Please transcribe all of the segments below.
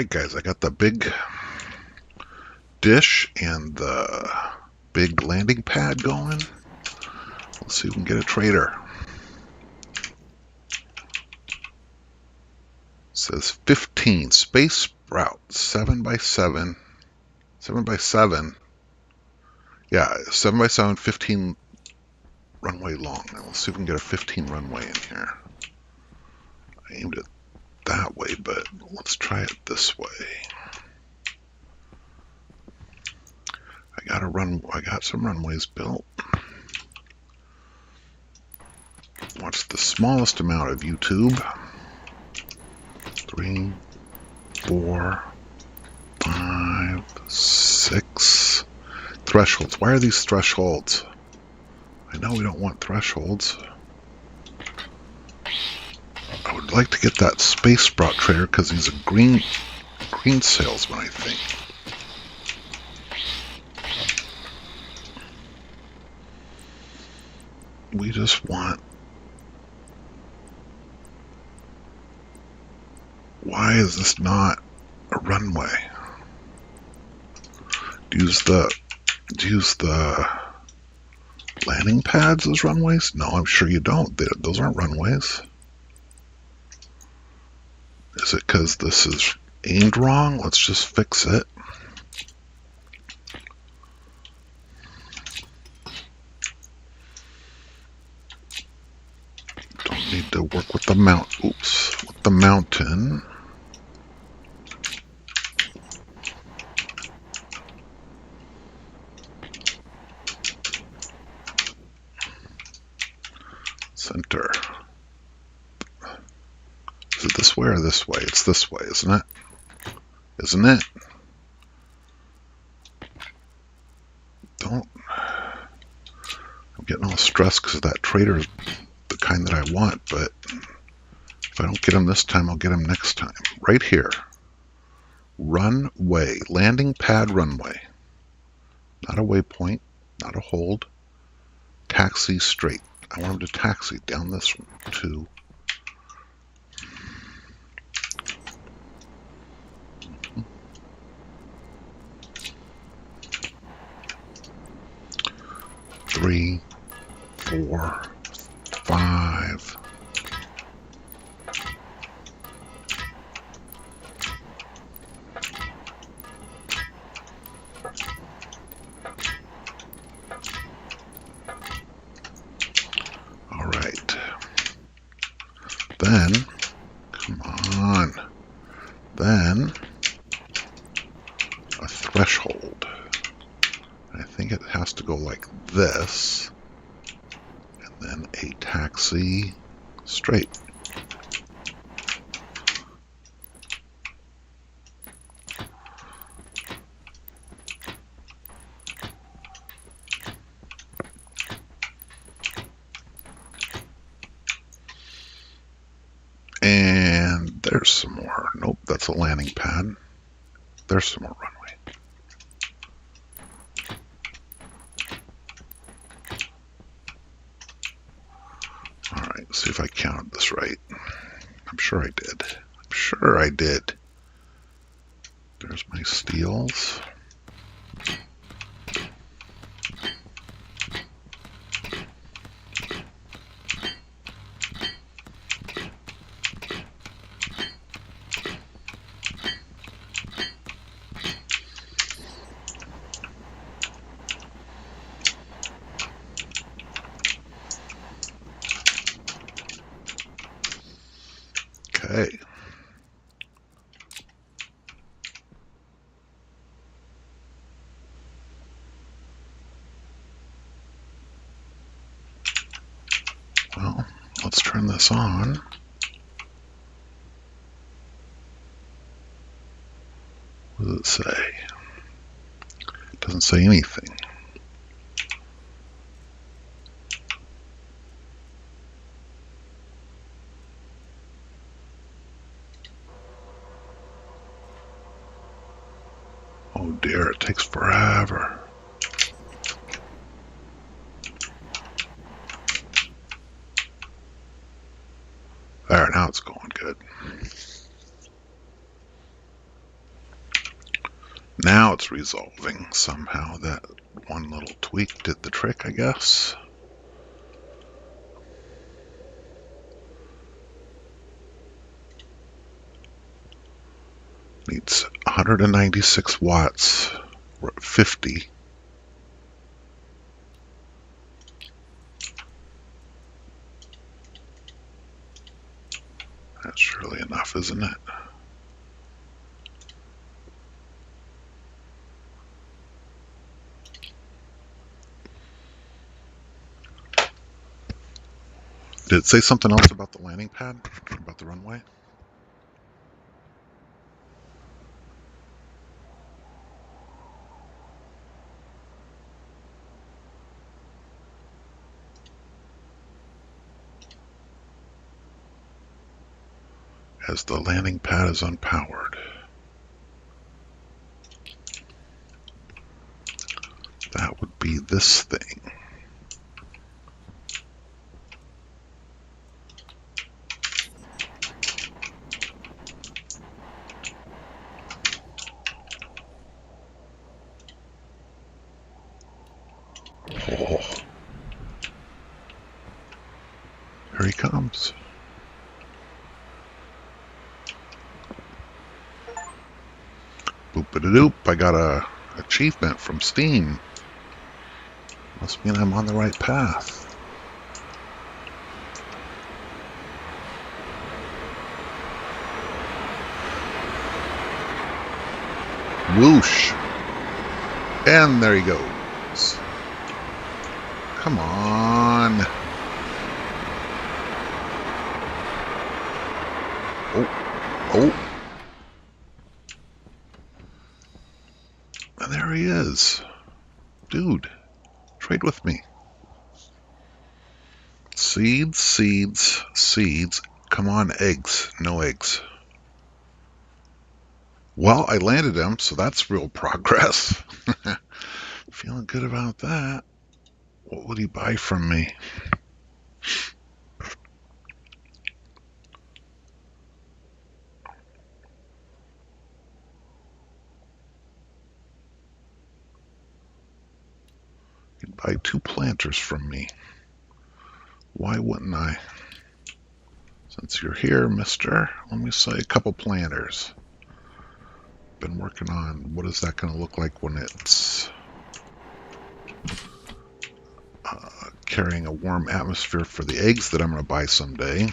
Alright guys, I got the big dish and the big landing pad going. Let's see if we can get a trader. It says 15 space sprout 7x7. 7x7. Yeah, 7x7, 15 runway long. Now let's see if we can get a 15 runway in here. I aimed it that way, but let's try it this way. I got some runways built. What's the smallest amount of YouTube? 3, 4, 5, 6 thresholds. Why are these thresholds? I know we don't want thresholds. I would like to get that space sprout trader because he's a green salesman, I think. We just want... Why is this not a runway? Use the landing pads as runways? No, I'm sure you don't. Those aren't runways. Is it because this is aimed wrong? Let's just fix it. Don't need to work with the with the mountain. Center. Is it this way or this way? It's this way, isn't it? Isn't it? I'm getting all stressed because that trader is the kind that I want, but if I don't get him this time, I'll get him next time. Right here. Runway. Landing pad runway. Not a waypoint. Not a hold. Taxi straight. I want him to taxi down this one, too. Three, 4, 5. All right. Then, come on. Then, a threshold. I think it has to go like this, and then a taxi straight. And there's some more. Nope, that's a landing pad. There's some more runway. Alright, see if I counted this right. I'm sure I did. I'm sure I did. There's my steels. Okay. Well, let's turn this on. What does it say? It doesn't say anything. Oh dear, it takes forever. There, now it's going good. it's resolving somehow. That one little tweak did the trick, I guess. Needs 196 watts. We're at 50. That's surely enough, isn't it? Did it say something else about the landing pad? About the runway? As the landing pad is unpowered. That would be this thing. Oh. Here he comes. Boop-a-da-doop. I got a achievement from Steam. Must mean I'm on the right path. Whoosh. And there he goes. Come on. Oh. And there he is. Dude, trade with me. Seeds, seeds, seeds. Come on, eggs. No eggs. Well, I landed him, so that's real progress. Feeling good about that. What would he buy from me? He'd buy 2 planters from me. Why wouldn't I? Since you're here, mister, let me say a couple planters. Been working on what is that going to look like when it's carrying a warm atmosphere for the eggs that I'm going to buy someday.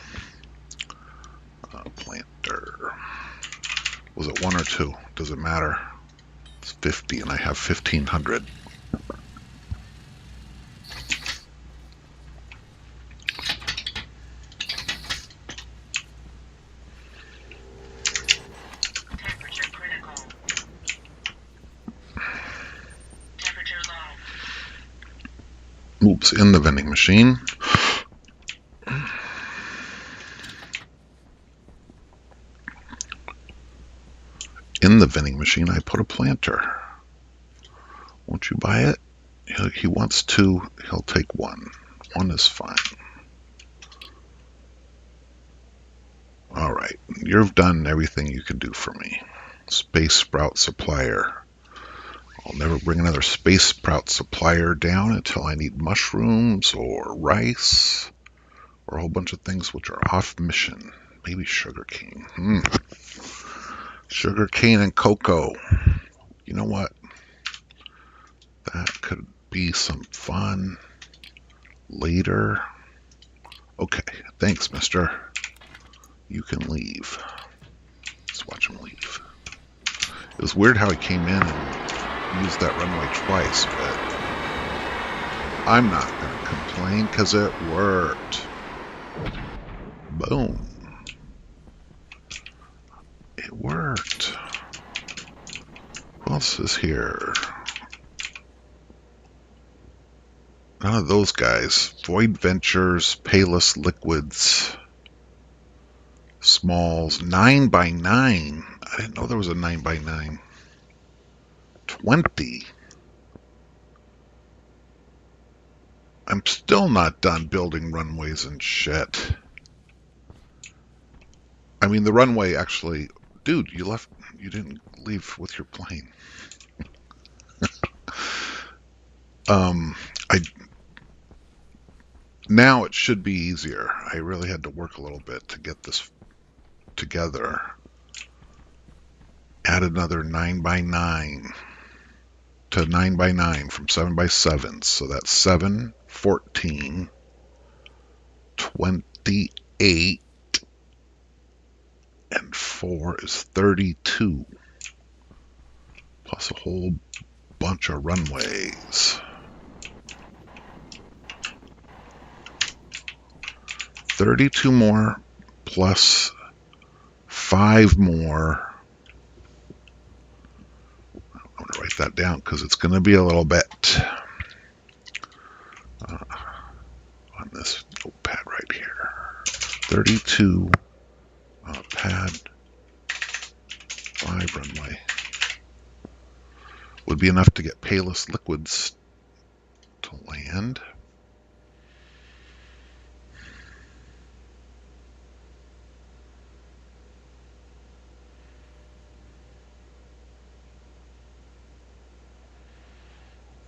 Planter. Was it 1 or 2? Does it matter? It's 50 and I have 1,500. Oops, in the vending machine. In the vending machine, I put a planter. Won't you buy it? He wants 2. He'll take 1. 1 is fine. All right, you've done everything you can do for me. Space Sprout Supplier. I'll never bring another Space Sprout Supplier down until I need mushrooms or rice or a whole bunch of things which are off mission. Maybe sugarcane. Sugarcane and cocoa. You know what? That could be some fun later. Okay, thanks, mister. You can leave. Let's watch him leave. It was weird how he came in and used that runway twice, but I'm not going to complain because it worked. Boom. It worked. Who else is here? None of those guys. Void Ventures, Payless Liquids, Smalls, 9x9. I didn't know there was a 9x9. 20. I'm still not done building runways and shit. I mean, the runway actually... Dude, you didn't leave with your plane. I now it should be easier. I really had to work a little bit to get this together. Add another 9x9 to 9x9 from 7x7. So that's 7, 14, 28, and 4 is 32. Plus a whole bunch of runways. 32 more plus 5 more. I'm going to write that down because it's going to be a little bit on this notepad right here. 32 pad 5 runway would be enough to get Payless Liquids to land.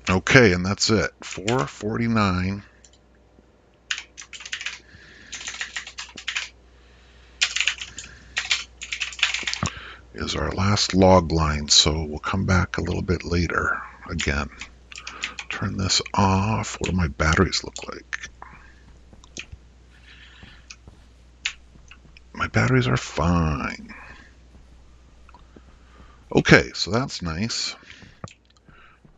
Okay, and that's it. 449. Is our last log line, so we'll come back a little bit later again. Turn this off. What do my batteries look like? My batteries are fine. Okay, so that's nice.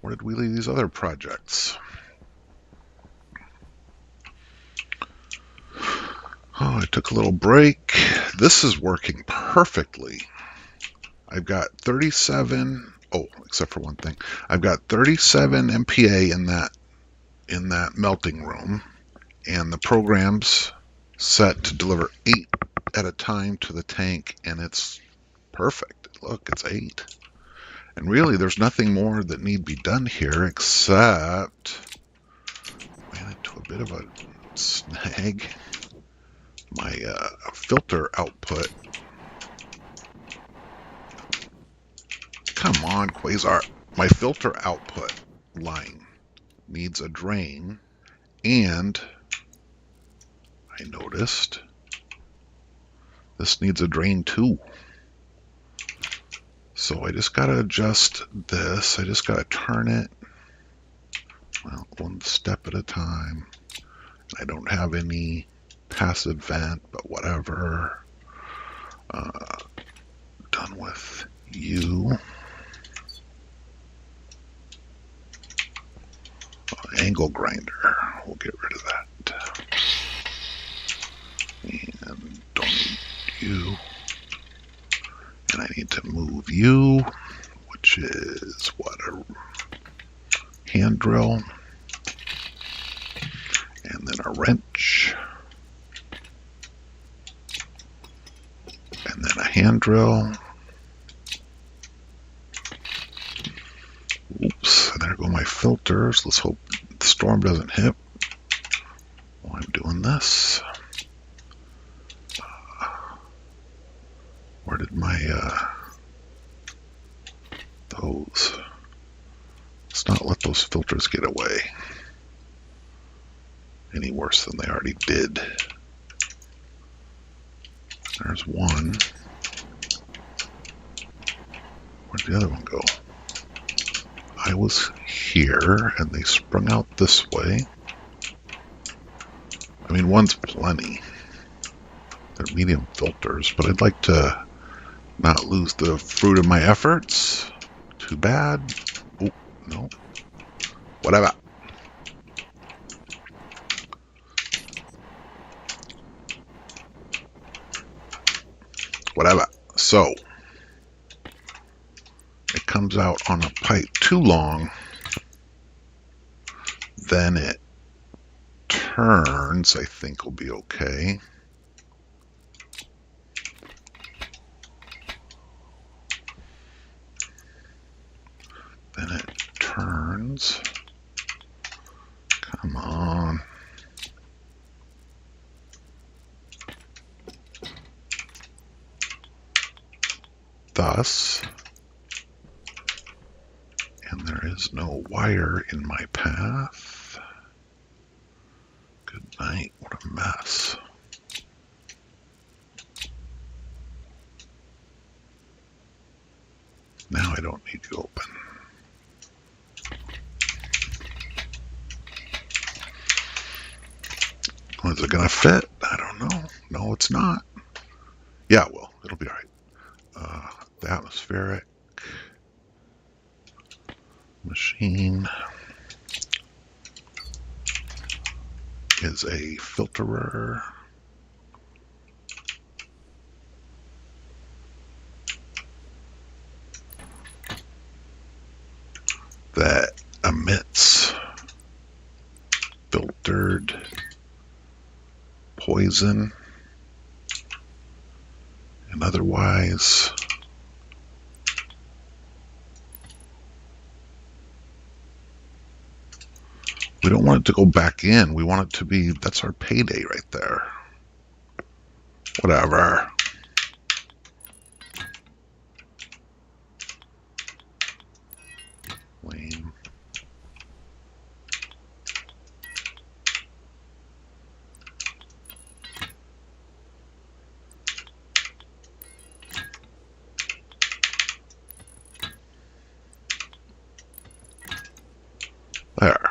Where did we leave these other projects? Oh, I took a little break. This is working perfectly. I've got 37, oh, except for one thing. I've got 37 MPa in that melting room, and the program's set to deliver 8 at a time to the tank, and it's perfect. Look, it's 8. And really, there's nothing more that need be done here except ran into a bit of a snag. My filter output. Come on, Quasar. My filter output line needs a drain, and I noticed this needs a drain too. So I just gotta adjust this. I just gotta turn it, well, one step at a time. I don't have any passive vent, but whatever. Done with you. Angle grinder. We'll get rid of that. And don't need you. And I need to move you, which is what, a hand drill. And then a wrench. And then a hand drill. Oops, there go my filters. Let's hope the storm doesn't hit while I'm doing this. Where did my, those, let's not let those filters get away any worse than they already did. There's one. Where'd the other one go? I was here and they sprung out this way. I mean, one's plenty. They're medium filters, but I'd like to not lose the fruit of my efforts. Too bad. Oh, no. Whatever. Whatever. So, it comes out on a pipe too long, then it turns, I think will be okay. Then it turns. Come on. Thus, and there There is no wire in my path. Good night. What a mess. Now I don't need to open. Is it going to fit? I don't know. No, it's not. Yeah, it will. It'll be all right. The atmospheric machine is a filterer. That emits filtered poison and otherwise we don't want it to go back in. We want it to be, that's our payday right there. Whatever. Lame. There.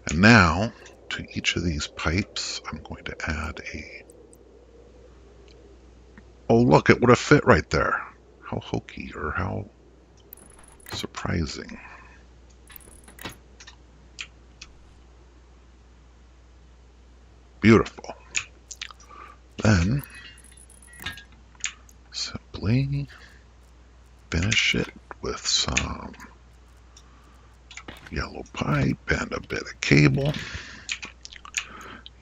And now, to each of these pipes, I'm going to add a... Oh, look, it would have fit right there. How hokey, or how surprising. Beautiful. Then, simply finish it with some yellow pipe and a bit of cable,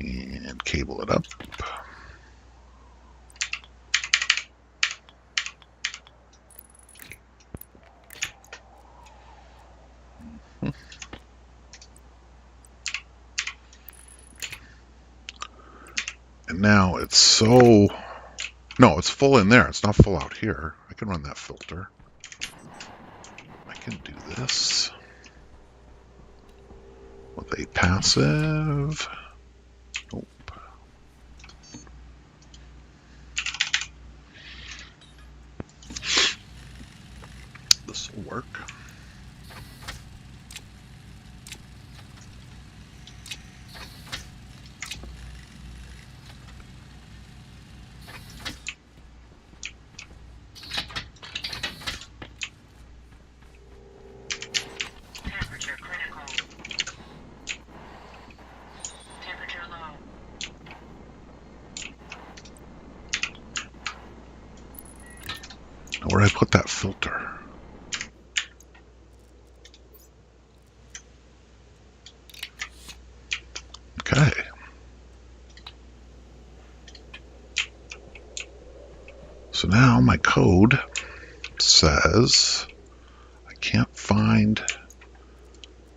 and cable it up. And now it's so... No, it's full in there. It's not full out here. I can run that filter. I can do this with a passive. Nope. This will work. Where did I put that filter? Okay. So now my code says I can't find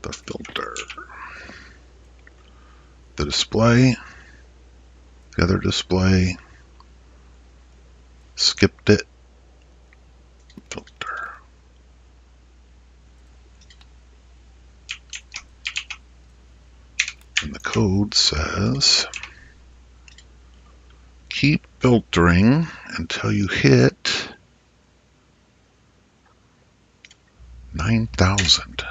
the filter. The display, the other display, skipped it. Filter. And the code says keep filtering until you hit 9,000.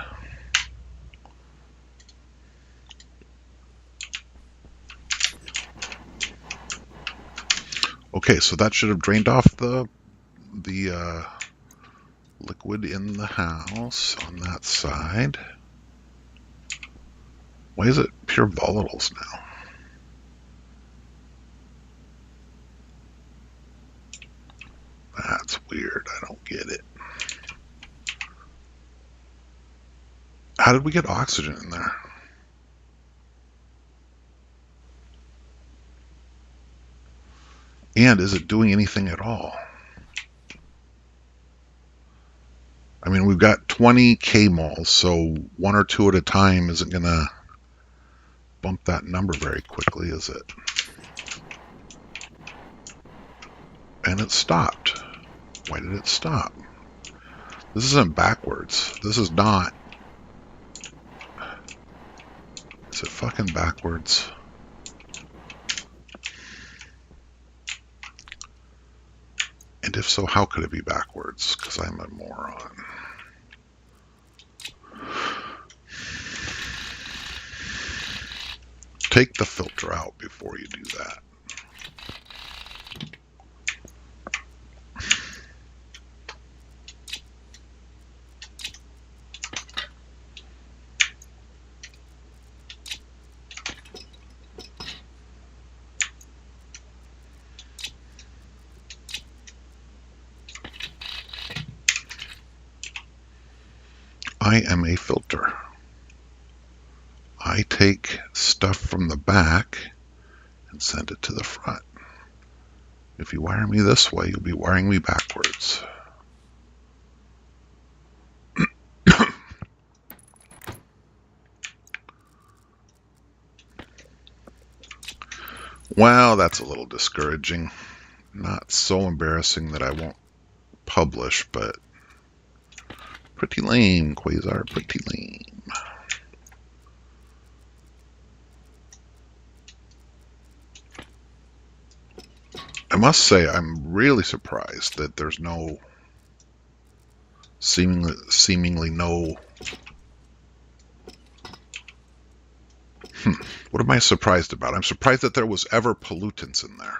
Okay, so that should have drained off the liquid in the house on that side. Why is it pure volatiles now? That's weird. I don't get it. How did we get oxygen in there? And is it doing anything at all? I mean, we've got 20 kmols, so 1 or 2 at a time isn't going to bump that number very quickly, is it? And it stopped. Why did it stop? This isn't backwards. This is not. Is it fucking backwards? And if so, how could it be backwards? Because I'm a moron. Take the filter out before you do that. I am a filter. I take stuff from the back and send it to the front. If you wire me this way, you'll be wiring me backwards. Well, that's a little discouraging. Not so embarrassing that I won't publish, but pretty lame, Quasar, pretty lame. I must say, I'm really surprised that there's no, seemingly no, what am I surprised about? I'm surprised that there was ever pollutants in there.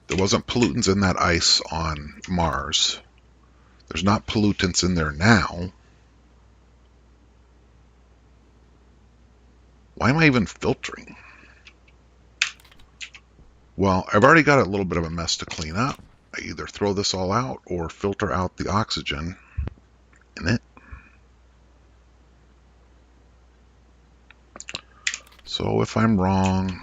There wasn't pollutants in that ice on Mars. There's not pollutants in there now. Why am I even filtering? Well, I've already got a little bit of a mess to clean up. I either throw this all out or filter out the oxygen in it. So if I'm wrong,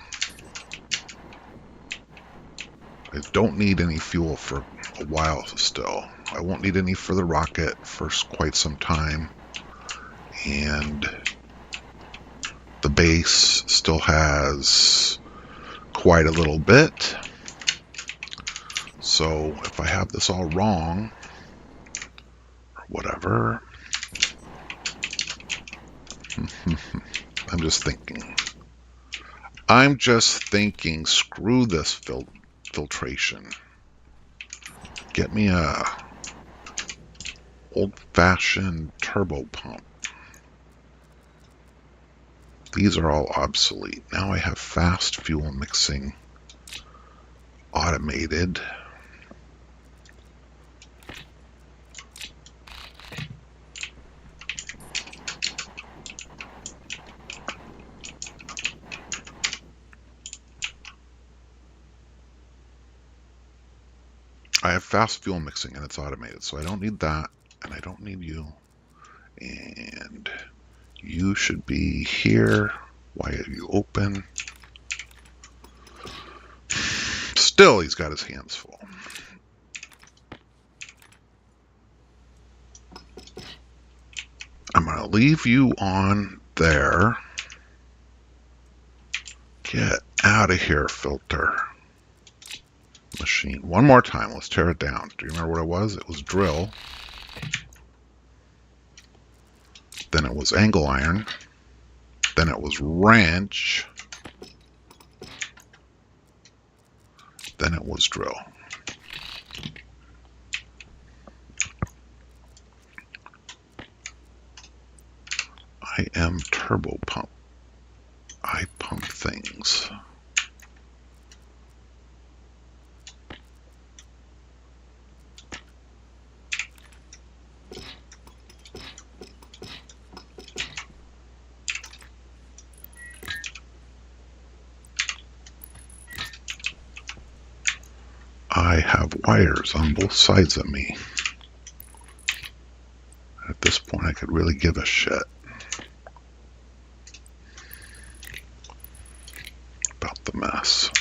I don't need any fuel for a while still. I won't need any for the rocket for quite some time. And the base still has quite a little bit. So if I have this all wrong, or whatever, I'm just thinking, screw this filtration. Get me a old-fashioned turbo pump. These are all obsolete. Now I have fast fuel mixing automated. I have fast fuel mixing and it's automated, so I don't need that, and I don't need you. And you should be here. Why are you open? Still, he's got his hands full. I'm going to leave you on there. Get out of here, filter. Machine. One more time. Let's tear it down. Do you remember what it was? It was drill. Then it was angle iron. Then it was wrench. Then it was drill. I am turbo pump. I pump things. I have wires on both sides of me. At this point, I could really give a shit about the mess.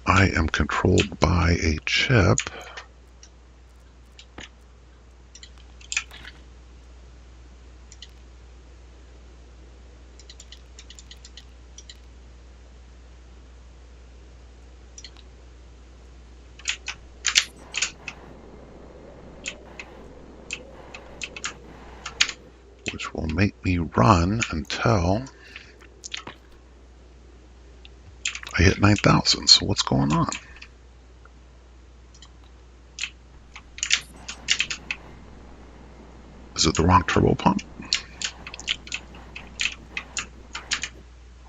I am controlled by a chip. which will make me run until I hit 9,000. So what's going on? Is it the wrong turbo pump?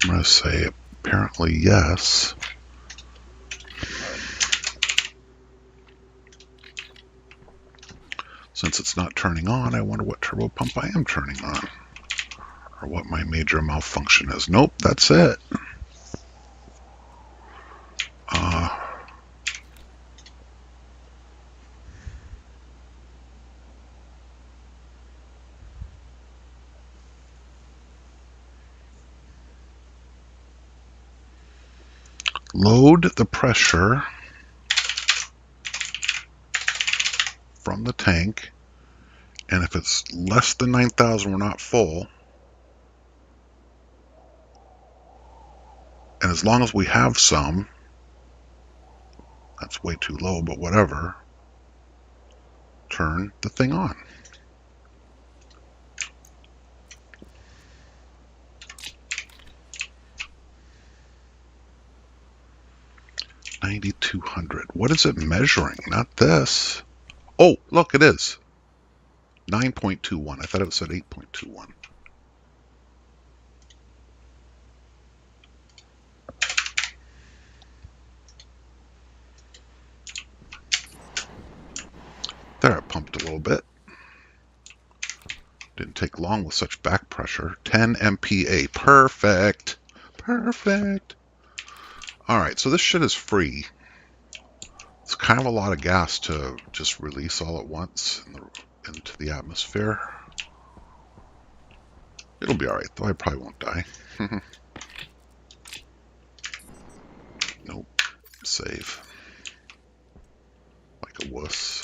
I'm going to say apparently yes. Since it's not turning on, I wonder what turbo pump I am turning on. Or what my major malfunction is. Nope, that's it. Load the pressure from the tank, and if it's less than 9,000, we're not full. And as long as we have some, that's way too low, but whatever, turn the thing on. $9,200. What is it measuring? Not this. Oh, look, it is 9.21. I thought it said 8.21. There, it pumped a little bit. Didn't take long with such back pressure. 10 MPa. Perfect. Perfect. All right, so this shit is free. It's kind of a lot of gas to just release all at once into the atmosphere. It'll be all right, though. I probably won't die. Nope. Save. Like a wuss.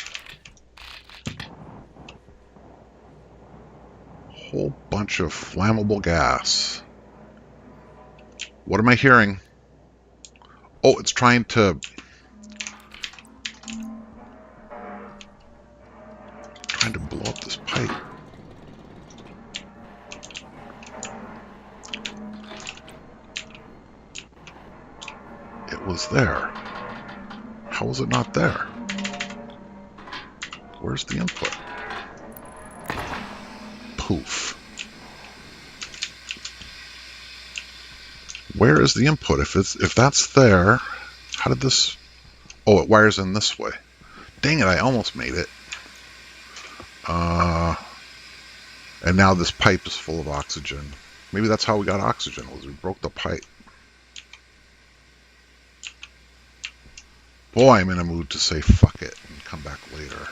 Whole bunch of flammable gas. What am I hearing? Oh, it's trying to blow up this pipe. It was there. How was it not there? Where's the input? Poof. Where is the input? If that's there, how did this... Oh, it wires in this way. Dang it, I almost made it. And now this pipe is full of oxygen. Maybe that's how we got oxygen, was we broke the pipe. Boy, I'm in a mood to say fuck it and come back later.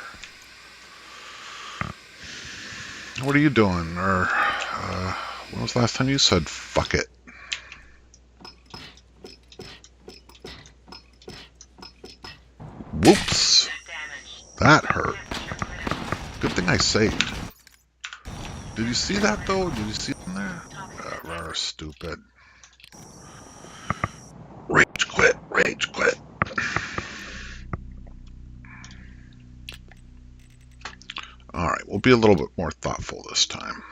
What are you doing? Or when was the last time you said fuck it? Whoops. That hurt. Good thing I saved. Did you see that though? Did you see it in there? Stupid. Rage quit. Rage quit. Alright, we'll be a little bit more thoughtful this time.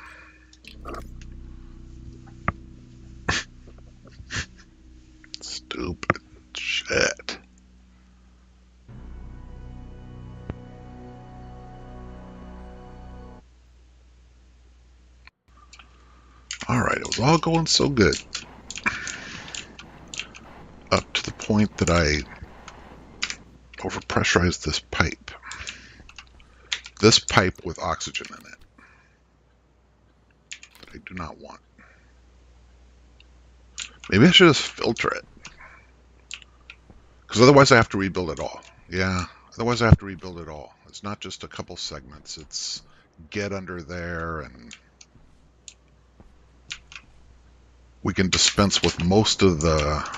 Stupid shit. Alright, it was all going so good. Up to the point that I overpressurized this pipe. This pipe with oxygen in it. That I do not want. Maybe I should just filter it. Because otherwise I have to rebuild it all. Yeah, otherwise I have to rebuild it all. It's not just a couple segments. It's get under there, and we can dispense with most of the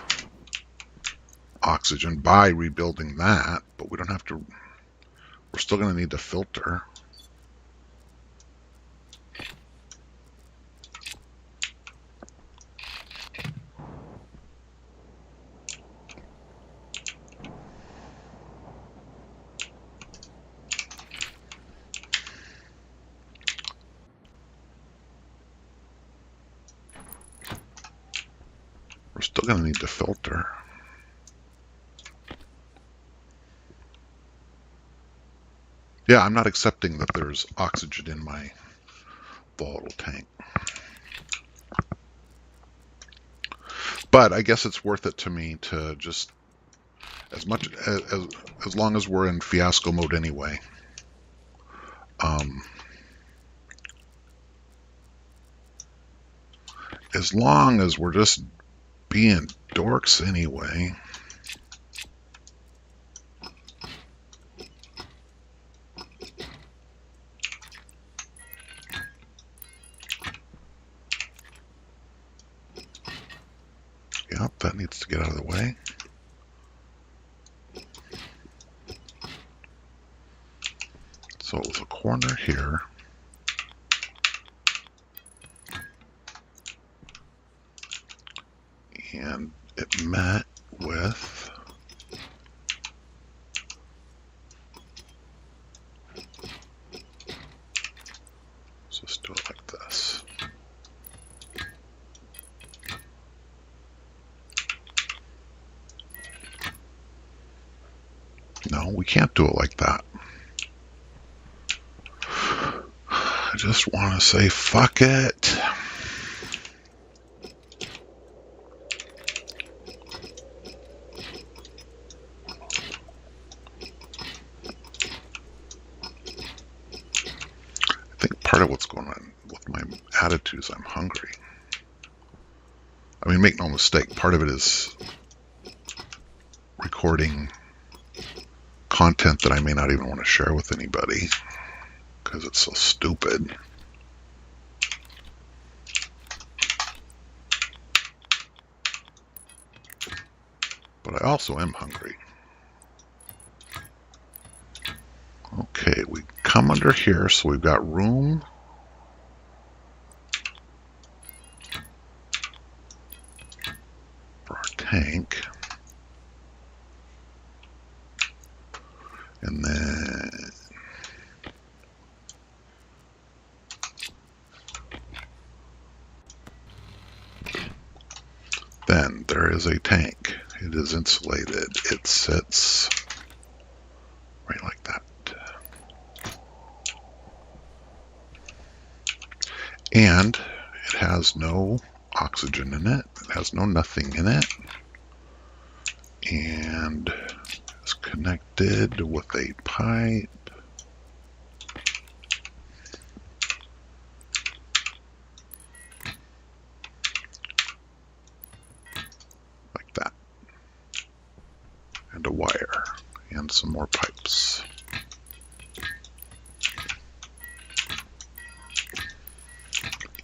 oxygen by rebuilding that, but we don't have to. We're still going to need to filter. going to need to filter. Yeah, I'm not accepting that there's oxygen in my volatile tank. But I guess it's worth it to me to just, as long as we're in fiasco mode anyway. As long as we're just being dorks anyway. Yep, that needs to get out of the way. So it was a corner here. And it met with let's just do it like this. No, we can't do it like that. I just want to say fuck it. I think part of what's going on with my attitude is I'm hungry. I mean, make no mistake, part of it is recording content that I may not even want to share with anybody because it's so stupid. But I also am hungry. Okay, we come under here, so we've got room. For our tank. And then there is a tank. It is insulated. It sits right like that. And it has no oxygen in it. It has no nothing in it. And it's connected with a pipe. Like that. And a wire. And some more pipes.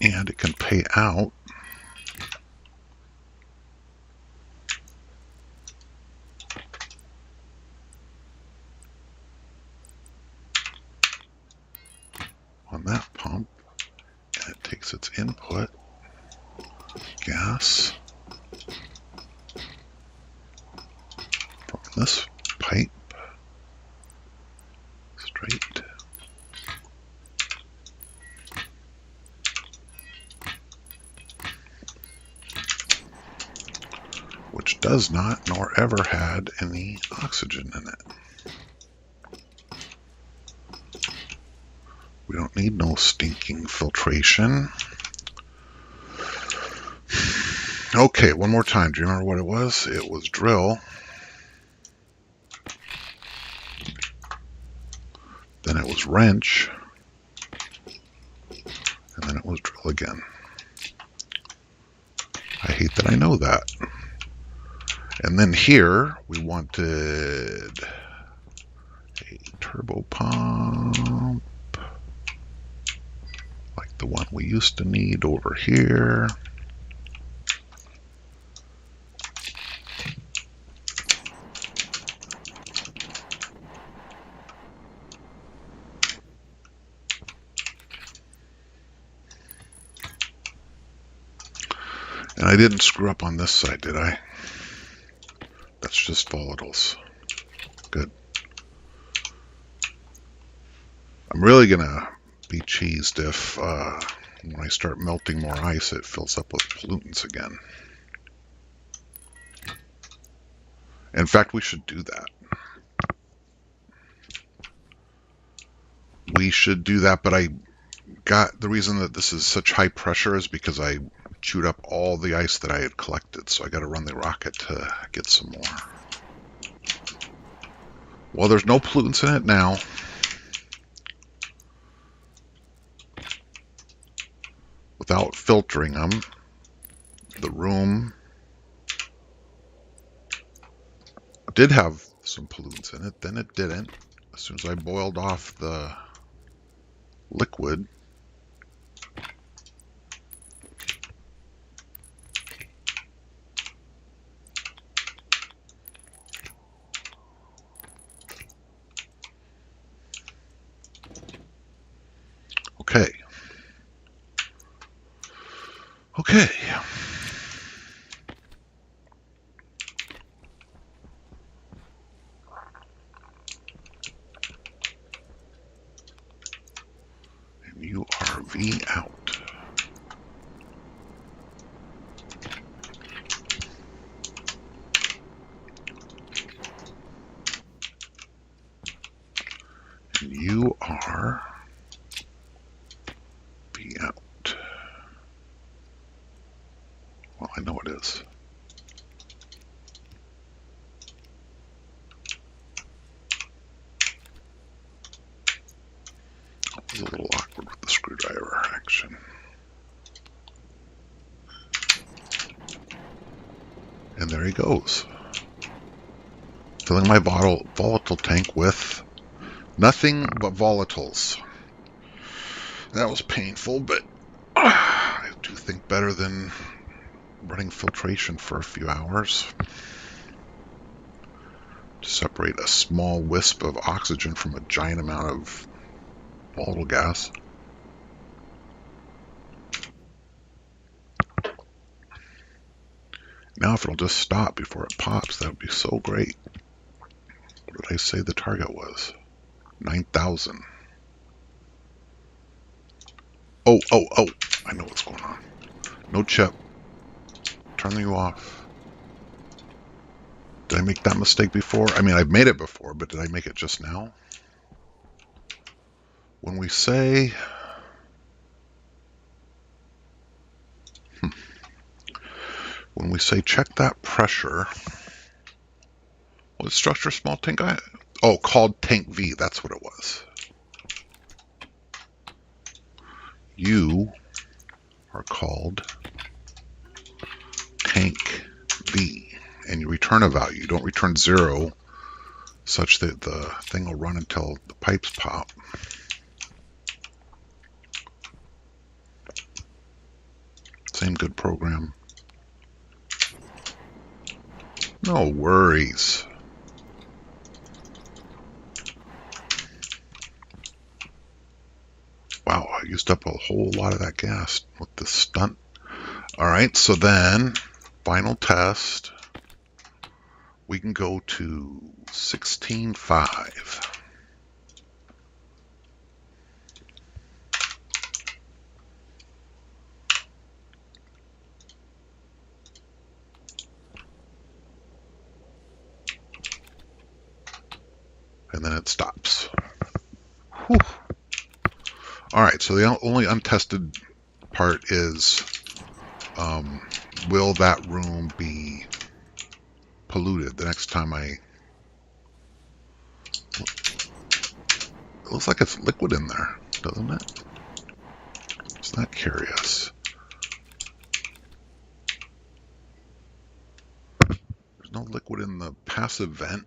And it can pay out on that pump, and it takes its input gas from this pipe straight which does not nor ever had any oxygen in it. We don't need no stinking filtration. Okay, one more time. Do you remember what it was? It was drill. Then it was wrench. And then it was drill again. I hate that I know that. And then here we wanted a turbo pump like the one we used to need over here. And I didn't screw up on this side, did I? That's just volatiles. Good. I'm really gonna be cheesed if when I start melting more ice, it fills up with pollutants again. In fact, we should do that. We should do that, but I got the reason that this is such high pressure is because I chewed up all the ice that I had collected, so I got to run the rocket to get some more. Well, there's no pollutants in it now. Without filtering them, the room did have some pollutants in it, then it didn't. As soon as I boiled off the liquid, okay. Okay. And you are V out. And you are V out. Well, I know it is. It was a little awkward with the screwdriver action. And there he goes. Filling my volatile tank with nothing but volatiles. That was painful, but I do think better than running filtration for a few hours to separate a small wisp of oxygen from a giant amount of volatile gas. Now if it'll just stop before it pops, that would be so great. What did I say the target was? 9,000. Oh, I know what's going on. No chip. Turn you off. Did I make that mistake before? I mean, I've made it before, but did I make it just now? When we say... When we say check that pressure... What structure small tank I... Oh, called tank V. That's what it was. You are called tank V. And you return a value. You don't return 0 such that the thing will run until the pipes pop. Same good program. No worries. Wow, I used up a whole lot of that gas with this stunt. All right, so then final test. We can go to 16.5. And then it stops. Whew. All right, so the only untested part is, will that room be polluted the next time it looks like it's liquid in there, doesn't it? Isn't that curious? There's no liquid in the passive vent.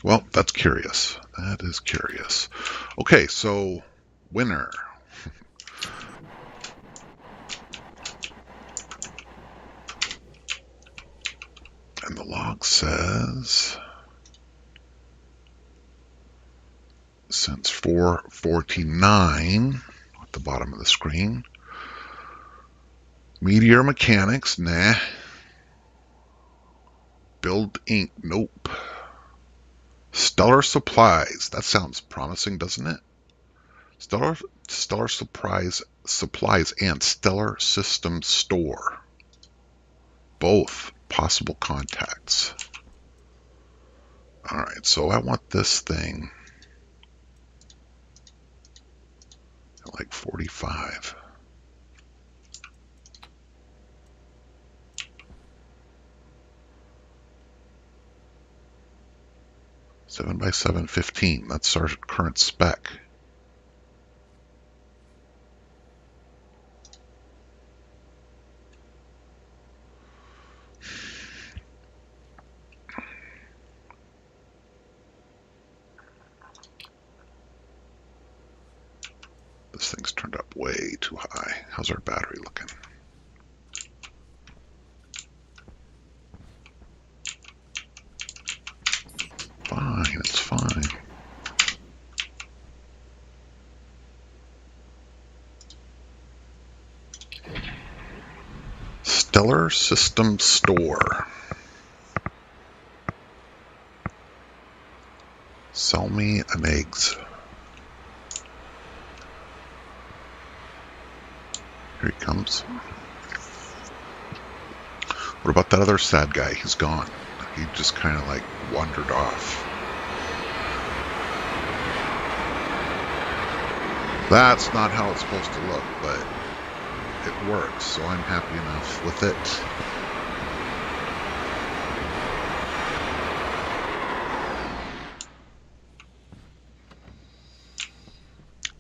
Well, that's curious. That is curious. Okay, so winner. And the log says since 449 at the bottom of the screen. Meteor Mechanics, nah. Build Inc., nope. Stellar Supplies, that sounds promising, doesn't it? Stellar Supplies and Stellar System Store. both possible contacts. Alright, so I want this thing at like 45. Seven by 7, 15. That's our current spec. This thing's turned up way too high. How's our battery looking? Fine, it's fine. Stellar System Store. Sell me an eggs. Here he comes. What about that other sad guy? He's gone. He just kind of like wandered off. That's not how it's supposed to look, but it works, so I'm happy enough with it.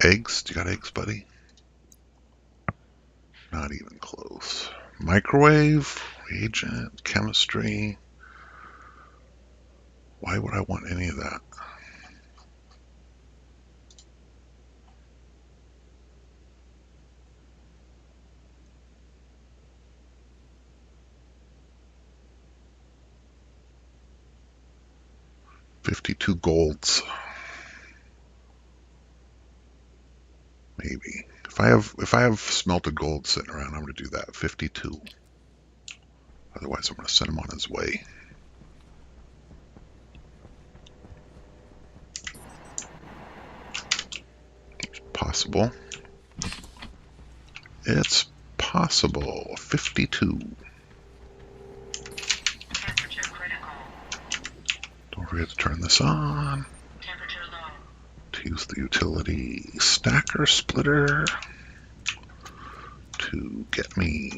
Eggs? You got eggs, buddy? Not even close. Microwave, reagent, chemistry. Why would I want any of that? $52 golds. Maybe. If I have smelted gold sitting around, I'm going to do that. 52. Otherwise, I'm going to send him on his way. It's possible. It's possible. 52. Temperature critical. Don't forget to turn this on. Temperature low. To use the utility stacker splitter to get me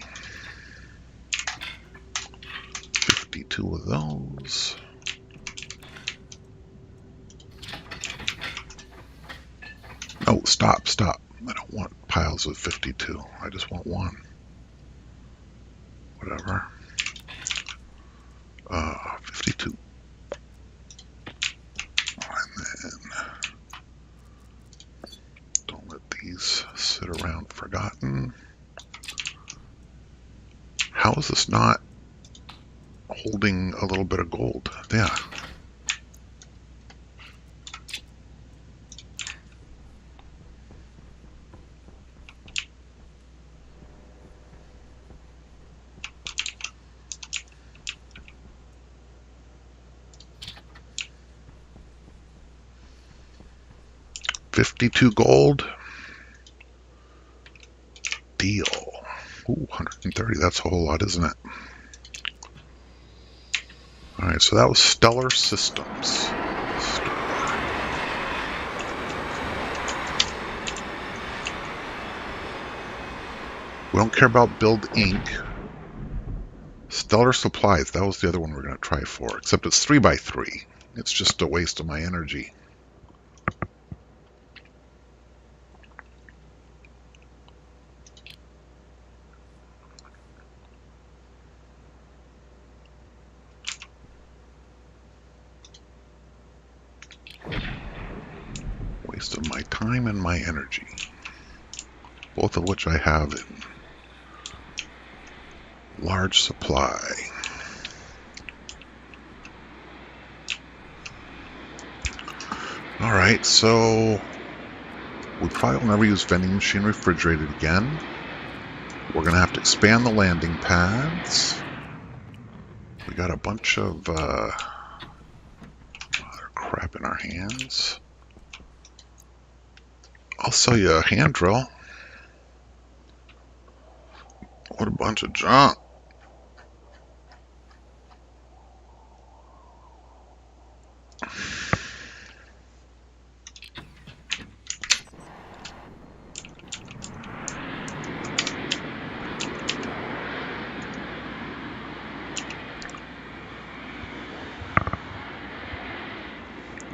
52 of those. No, stop. I don't want piles of 52. I just want one. Whatever. 52. And then don't let these sit around forgotten. How is this not holding a little bit of gold? Yeah. $52 gold. Deal. Ooh, 130. That's a whole lot, isn't it? Alright, so that was Stellar Systems. We don't care about Build Inc. Stellar Supplies, that was the other one we're going to try for, except it's 3x3. It's just a waste of my energy. Waste of my time and my energy. Both of which I have in large supply. Alright, so we probably will never use vending machine refrigerated again. We're going to have to expand the landing pads. We got a bunch of other crap in our hands. I'll sell you a hand drill. What a bunch of junk.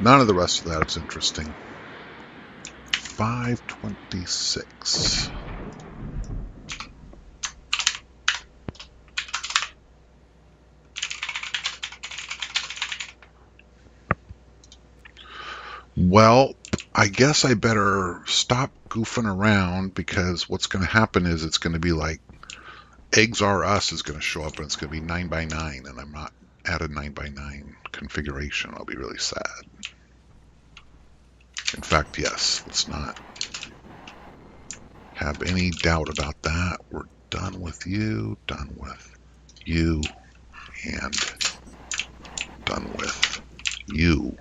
None of the rest of that is interesting. 526. Well, I guess I better stop goofing around, because what's going to happen is it's going to be like Eggs R Us is going to show up and it's going to be 9 by 9, and I'm not at a 9 by 9 configuration. I'll be really sad. In fact, yes, let's not have any doubt about that. We're done with you, and done with you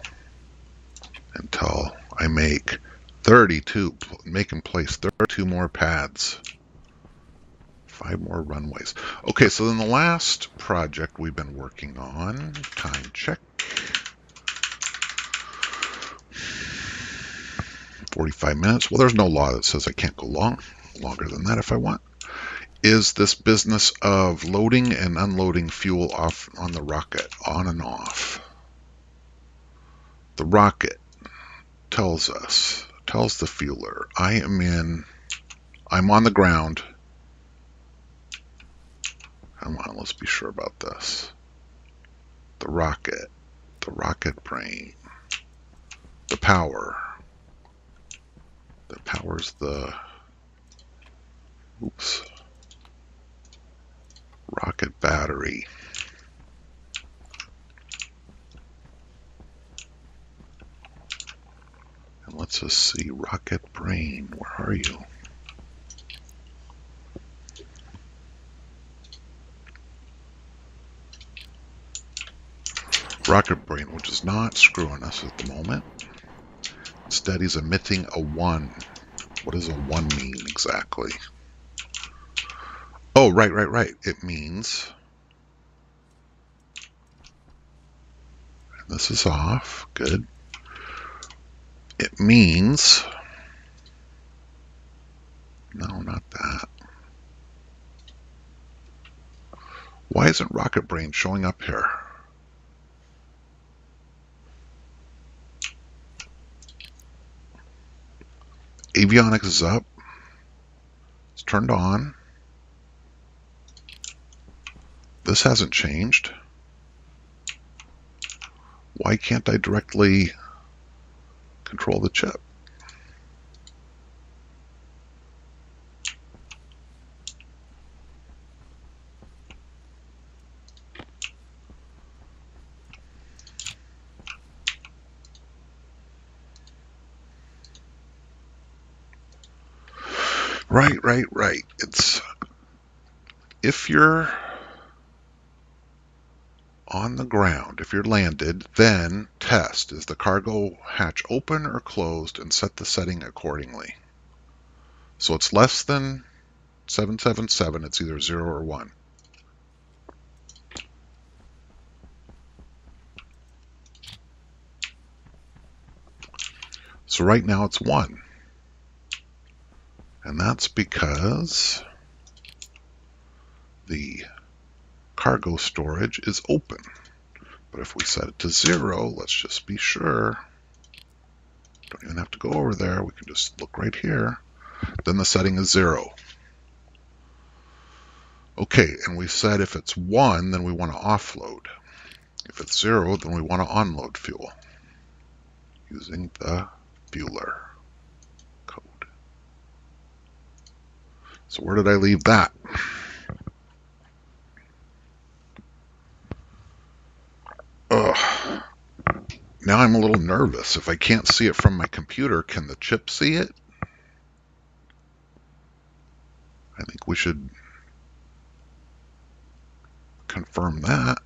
until I make 32, make and place 32 more pads. 5 more runways. Okay, so then the last project we've been working on, time check, 45 minutes. Well, there's no law that says I can't go longer than that if I want. Is this business of loading and unloading fuel off on the rocket, on and off. The rocket tells the fueler, I'm on the ground. Come on, let's be sure about this. The rocket brain, the power that powers the, rocket battery. And let's just see, rocket brain, where are you? Rocket brain, which is not screwing us at the moment. Instead, he's emitting a 1. What does a 1 mean exactly? Oh, right. It means, and this is off, good. It means, no, not that. Why isn't Rocket Brain showing up here? Avionics is up. It's turned on. This hasn't changed. Why can't I directly control the chip? Right. It's, if you're on the ground, if you're landed, then test, is the cargo hatch open or closed, and set the setting accordingly. So it's less than 777, it's either 0 or 1. So right now it's 1. And that's because the cargo storage is open. But if we set it to 0, let's just be sure. Don't even have to go over there. We can just look right here. Then the setting is 0. Okay, and we said if it's 1, then we want to offload. If it's 0, then we want to onload fuel using the fueler code. So where did I leave that? Ugh. Now I'm a little nervous. If I can't see it from my computer, can the chip see it? I think we should confirm that.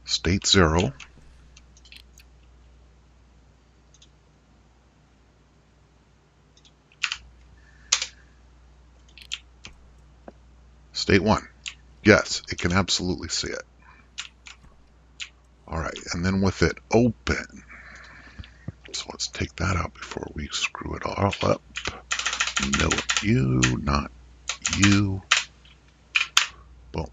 State 0. State 1. Yes, it can absolutely see it. All right, and then with it open, So let's take that out before we screw it all up. No, you, not you. Boom.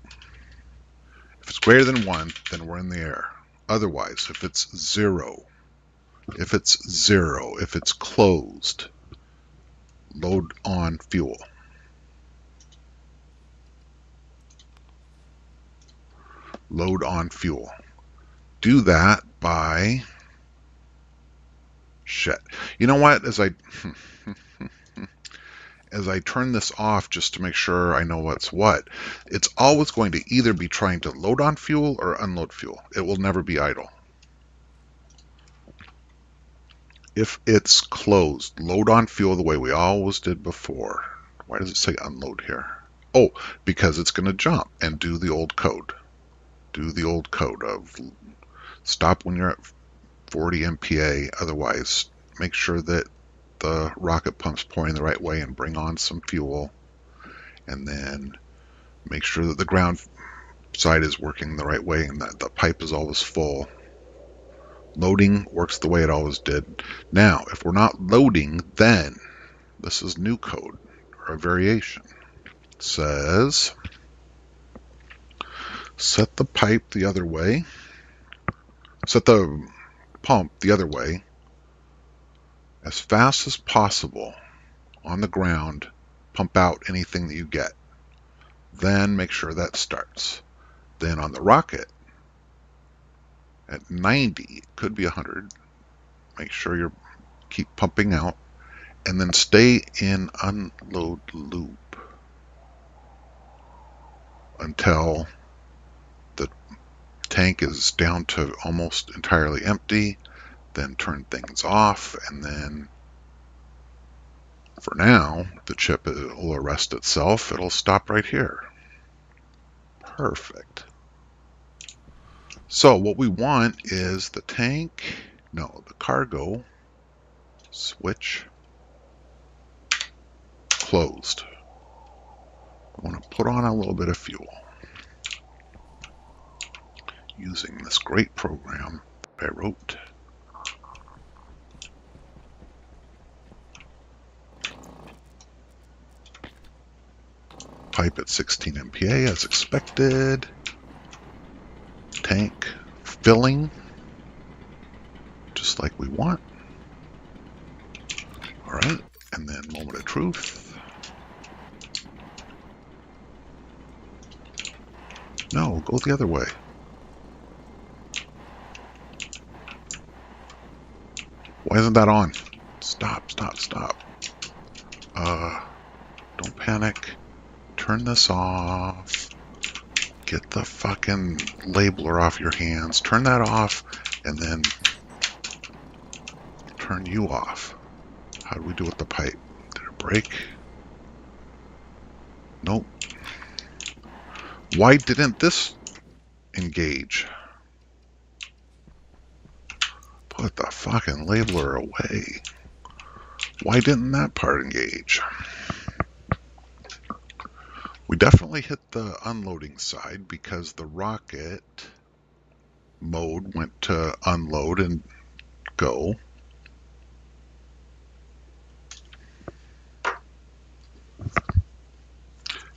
If it's greater than 1, then we're in the air. Otherwise, if it's 0, if it's closed, load on fuel. Load on fuel. Do that by... Shit. You know what? As I turn this off just to make sure I know what's what, it's always going to either be trying to load on fuel or unload fuel. It will never be idle. If it's closed, load on fuel the way we always did before. Why does it say unload here? Oh, because it's going to jump and do the old code. Do the old code of stop when you're at 40 MPa. Otherwise, make sure that the rocket pump's pointing the right way and bring on some fuel. And then make sure that the ground side is working the right way and that the pipe is always full. Loading works the way it always did. Now, if we're not loading, then this is new code or a variation. It says set the pipe the other way. Set the pump the other way as fast as possible on the ground. Pump out anything that you get. Then make sure that starts. Then on the rocket at 90, it could be 100. Make sure you keep pumping out and then stay in unload loop until the tank is down to almost entirely empty. Then turn things off, and then for now the chip will arrest itself. It'll stop right here. Perfect. So what we want is the cargo switch closed. I want to put on a little bit of fuel using this great program that I wrote. Pipe at 16 MPa as expected. Tank filling just like we want. All right, and then moment of truth. No, go the other way. Why isn't that on? Stop. Don't panic. Turn this off. Get the fucking labeler off your hands. Turn that off, and then turn you off. How do we do with the pipe? Did it break? Nope. Why didn't this engage? Put the fucking labeler away. Why didn't that part engage? We definitely hit the unloading side because the rocket mode went to unload and go.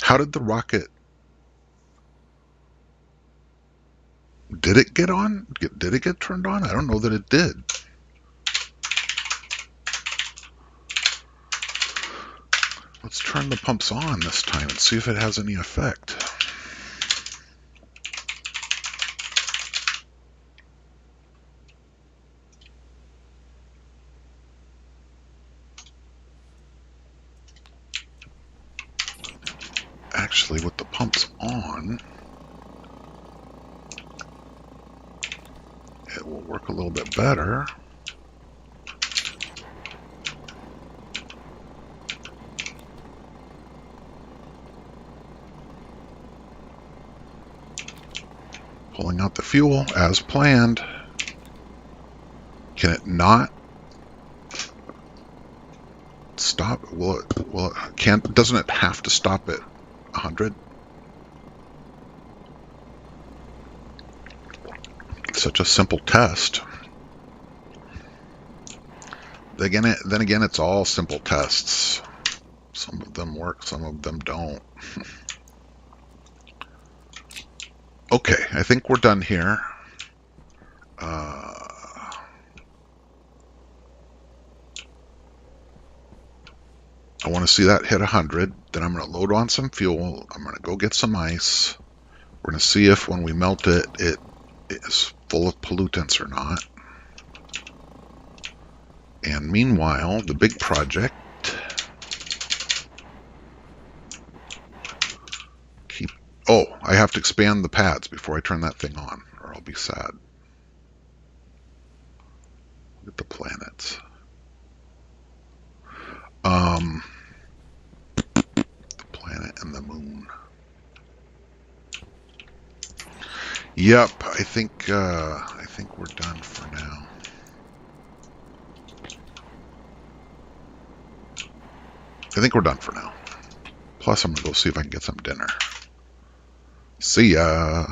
How did the rocket... Did it get on? Did it get turned on? I don't know that it did. Let's turn the pumps on this time and see if it has any effect. Actually, with the pumps on, it will work a little bit better. Pulling out the fuel as planned. Can it not stop? Doesn't it have to stop at 100? Such a simple test. Then again, it's all simple tests. Some of them work, some of them don't. Okay, I think we're done here. I want to see that hit 100. Then I'm going to load on some fuel. I'm going to go get some ice. We're going to see if when we melt it, it is full of pollutants or not. And meanwhile, the big project. Oh, I have to expand the pads before I turn that thing on, or I'll be sad. Look at the planets. The planet and the moon. Yep, I think we're done for now. I think we're done for now. Plus, I'm gonna go see if I can get some dinner. See ya.